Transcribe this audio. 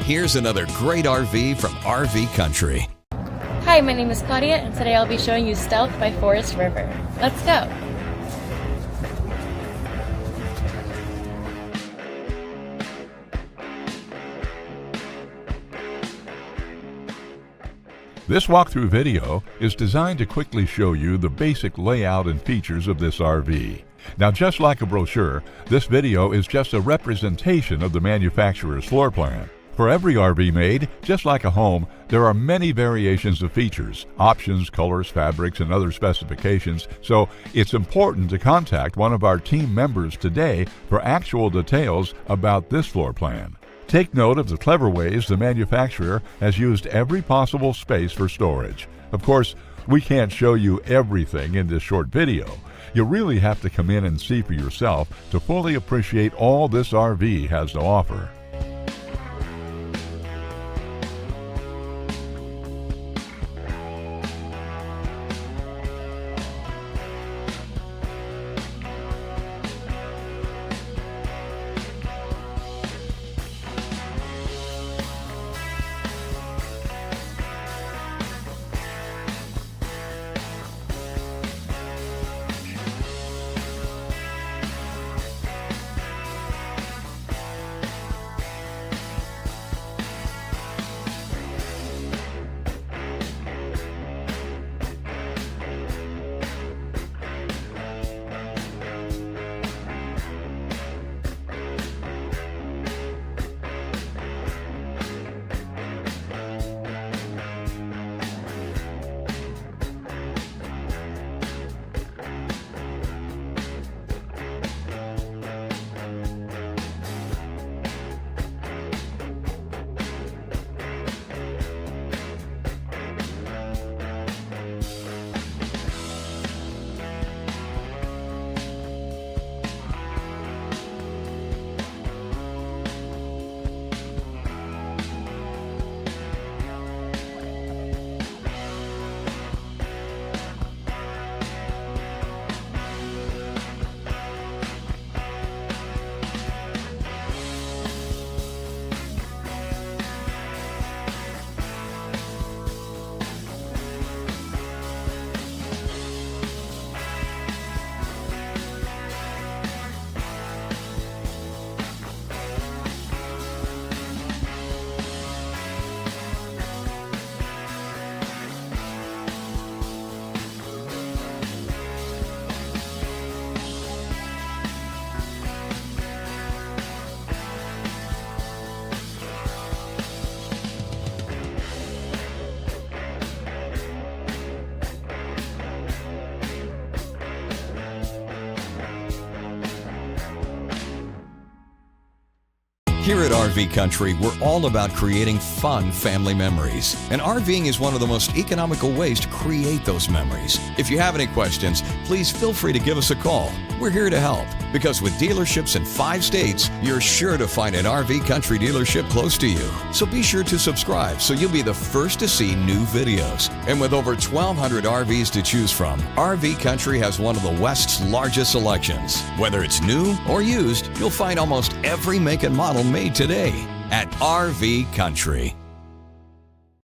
Here's another great RV from RV Country. Hi, my name is Claudia, and today I'll be showing you Stealth by Forest River. Let's go! This walkthrough video is designed to quickly show you the basic layout and features of this RV. Now, just like a brochure, this video is just a representation of the manufacturer's floor plan. For every RV made, just like a home, there are many variations of features, options, colors, fabrics, and other specifications, so it's important to contact one of our team members today for actual details about this floor plan. Take note of the clever ways the manufacturer has used every possible space for storage. Of course, we can't show you everything in this short video. You really have to come in and see for yourself to fully appreciate all this RV has to offer. Here at RV Country, we're all about creating fun family memories. And RVing is one of the most economical ways to create those memories. If you have any questions, please feel free to give us a call. We're here to help, because with dealerships in 5 states, you're sure to find an RV Country dealership close to you. So be sure to subscribe so you'll be the first to see new videos. And with over 1,200 RVs to choose from, RV Country has one of the West's largest selections. Whether it's new or used, you'll find almost every make and model made today at RV Country.